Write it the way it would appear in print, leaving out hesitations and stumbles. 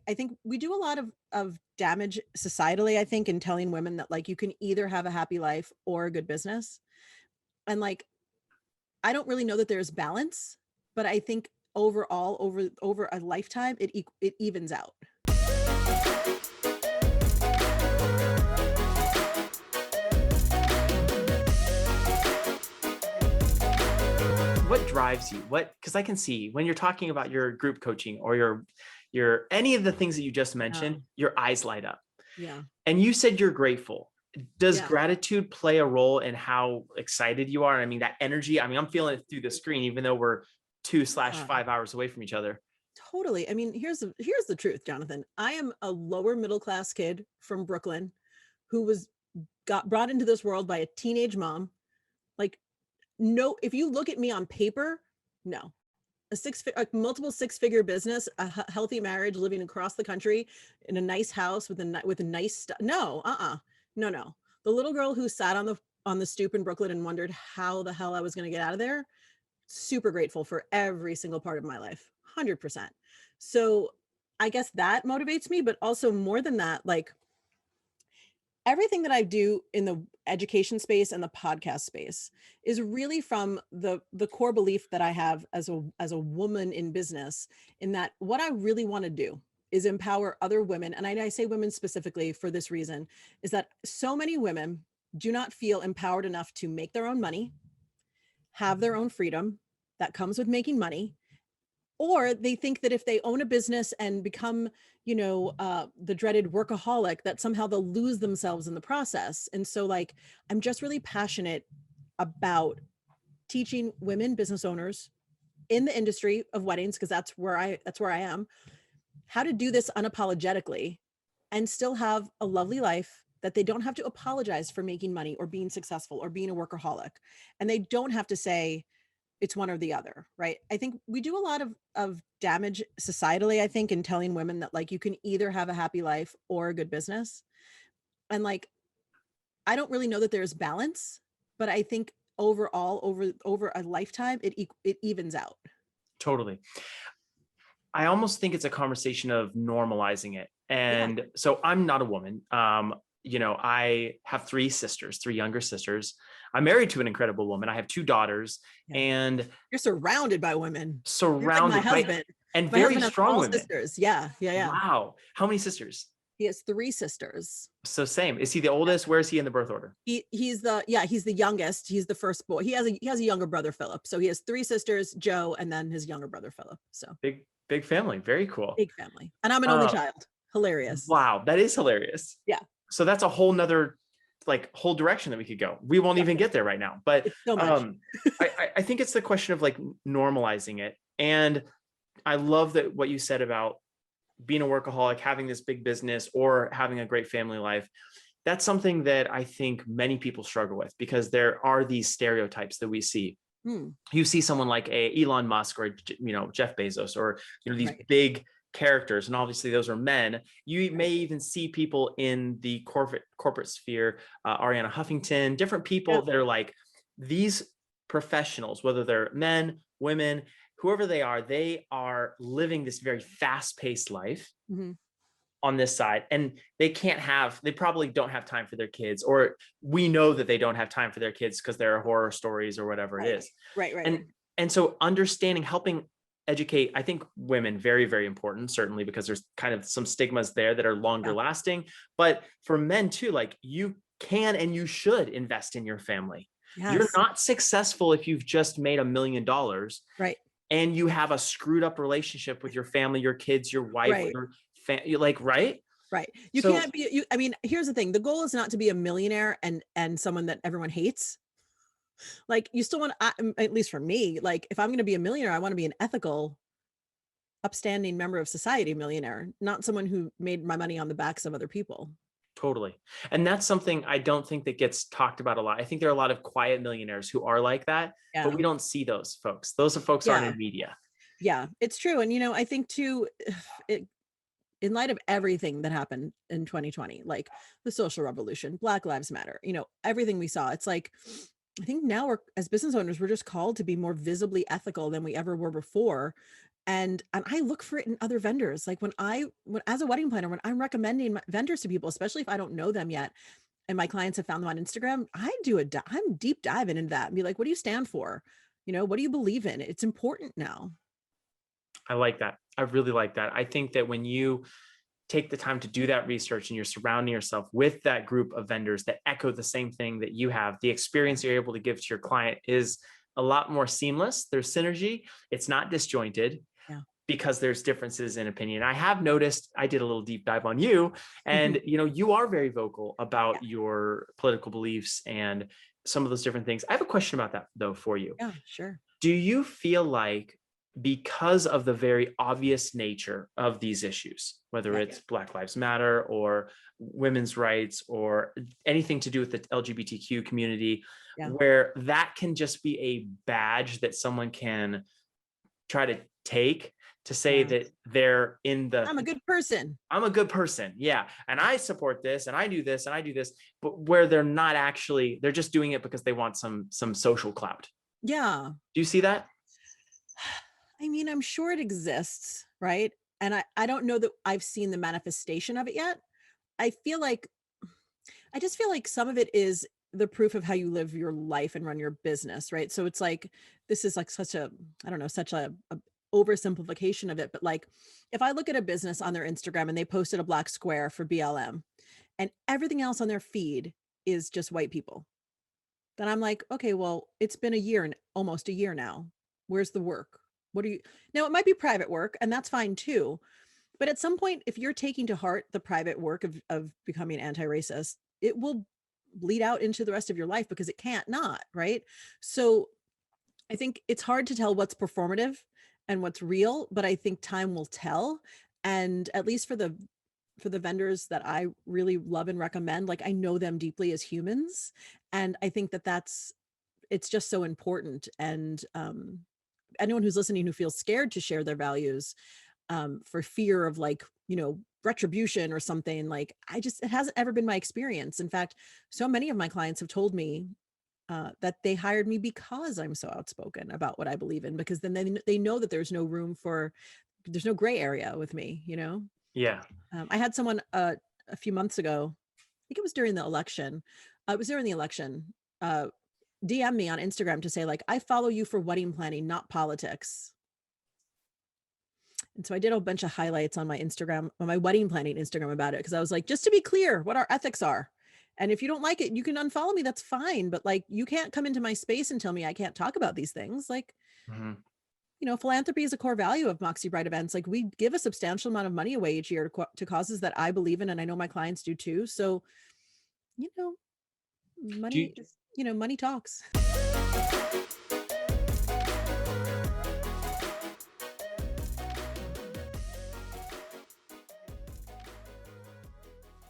I think we do a lot of damage societally, I think, in telling women that like you can either have a happy life or a good business. And like I don't really know that there's balance, but I think overall over a lifetime it evens out. What drives you? Because I can see when you're talking about your group coaching or your any of the things that you just Yeah. mentioned, your eyes light up. Yeah. And you said you're grateful. Does Yeah. gratitude play a role in how excited you are? I mean, that energy, I mean, I'm feeling it through the screen, even though we're two slash Yeah. 5 hours away from each other. Totally. I mean, here's the truth, Jonathan. I am a lower middle class kid from Brooklyn who was got brought into this world by a teenage mom. Like, no, if you look at me on paper, no. A multiple six-figure business, a healthy marriage, living across the country in a nice house with a nice no, no. The little girl who sat on the stoop in Brooklyn and wondered how the hell I was going to get out of there, super grateful for every single part of my life, 100%. So I guess that motivates me, but also more than that, like everything that I do in the education space and the podcast space is really from the core belief that I have as a woman in business, in that what I really want to do is empower other women. And I say women specifically for this reason, is that so many women do not feel empowered enough to make their own money, have their own freedom that comes with making money, or they think that if they own a business and become the dreaded workaholic, that somehow they'll lose themselves in the process. And so like I'm just really passionate about teaching women business owners in the industry of weddings, because that's where I am, how to do this unapologetically and still have a lovely life, that they don't have to apologize for making money or being successful or being a workaholic, and they don't have to say it's one or the other, right? I think we do a lot of damage societally, I think, in telling women that like you can either have a happy life or a good business. And like I don't really know that there's balance, but I think overall over a lifetime it evens out. Totally. I almost think it's a conversation of normalizing it. Yeah. And so I'm not a woman. I have three sisters, three younger sisters. I'm married to an incredible woman. I have two daughters Yeah. and You're surrounded by women. You're like my surrounded by husband. and My very husband has strong all women. sisters. Yeah. Yeah. Yeah. Wow. How many sisters? He has three sisters. So same. Is he the oldest? Where is he in the birth order? He's the youngest. He's the first boy. He has a younger brother, Philip. So he has three sisters, Joe, and then his younger brother, Philip. So Big family. Very cool. big family. And I'm an only Uh, child. Hilarious. wow. That is hilarious. Yeah. So that's a whole nother whole direction that we could go. We won't even Definitely. get there right now, but It's so much. I think it's the question of like normalizing it. And I love that what you said about being a workaholic, having this big business, or having a great family life. That's something that I think many people struggle with, because there are these stereotypes that we see. You see someone like a Elon Musk or Jeff Bezos, or these Right. big characters, and obviously those are men. You may even see people in the corporate sphere, Ariana Huffington, different people Yeah. that are like these professionals, whether they're men, women, whoever they are living this very fast-paced life Mhm. on this side, and they probably don't have time for their kids, or we know that they don't have time for their kids because there are horror stories or whatever it Right. is. Right. Right. And so understanding, helping educate, I think women, very, very important, certainly because there's kind of some stigmas there that are longer Yeah. lasting, but for men too, like you can and you should invest in your family. You're Yes. not successful if you've just made $1 million Right. and you have a screwed up relationship with your family, your kids, your wife, Right. right? Right. You So can't be I mean, here's the thing. The goal is not to be a millionaire and someone that everyone hates. Like you still want at least for me, like if I'm going to be a millionaire, I want to be an ethical, upstanding member of society millionaire, not someone who made my money on the backs of other people. totally. And that's something I don't think that gets talked about a lot. I think there are a lot of quiet millionaires who are like that, but Yeah. we don't see those folks. Those folks aren't Yeah. in media. Yeah. It's true. And I think too, it, in light of everything that happened in 2020, like the social revolution, Black Lives Matter, everything we saw, it's like, I think now as business owners, we're just called to be more visibly ethical than we ever were before. And I look for it in other vendors. Like when as a wedding planner, when I'm recommending vendors to people, especially if I don't know them yet, and my clients have found them on Instagram, I'm deep diving into that and be like, what do you stand for? What do you believe in? It's important now. I like that. I really like that. I think that when you take the time to do that research and you're surrounding yourself with that group of vendors that echo the same thing that you have, the experience you're able to give to your client is a lot more seamless. There's synergy. It's not disjointed Yeah. because there's differences in opinion. I have noticed, I did a little deep dive on you, and you are very vocal Yeah. about your political beliefs and some of those different things. I have a question about that though for you. Yeah, sure. Do you feel like, because of the very obvious nature of these issues, whether Yeah. it's Black Lives Matter or women's rights or anything to do with the LGBTQ community, Yeah. where that can just be a badge that someone can try to take to say Yeah. that they're in the, I'm a good person. I'm a good person. Yeah. And I support this and I do this and I do this, but where they're not actually, they're just doing it because they want some social clout. Yeah. Do you see that? I mean, I'm sure it exists, right? And I don't know that I've seen the manifestation of it yet. I feel like I just feel like some of it is the proof of how you live your life and run your business, right? So it's like this is like such a I don't know, such a oversimplification of it, but like if I look at a business on their Instagram and they posted a black square for BLM and everything else on their feed is just white people, then I'm like, okay, well, it's been a year and almost a year now. Where's the work? What are you Now it might be private work and that's fine too. But at some point, if you're taking to heart the private work of becoming anti-racist, it will bleed out into the rest of your life because it can't not, right? So I think it's hard to tell what's performative and what's real, but I think time will tell. And at least for the vendors that I really love and recommend, like I know them deeply as humans, and I think that it's just so important. And anyone who's listening who feels scared to share their values for fear of like, retribution or something, like it hasn't ever been my experience. In fact, so many of my clients have told me that they hired me because I'm so outspoken about what I believe in, because then they know that there's no gray area with me. Yeah. I had someone a few months ago, I think it was during the election. It was during the election. DM me on Instagram to say like, I follow you for wedding planning, not politics. And so I did a bunch of highlights on my Instagram, on my wedding planning Instagram about it, because I was like, just to be clear, what our ethics are. And if you don't like it, you can unfollow me. That's fine. But like, you can't come into my space and tell me I can't talk about these things. Like, Mhm. philanthropy is a core value of Moxie Bride events. Like, we give a substantial amount of money away each year to causes that I believe in, and I know my clients do too. So, you know, Do you, money is, money talks.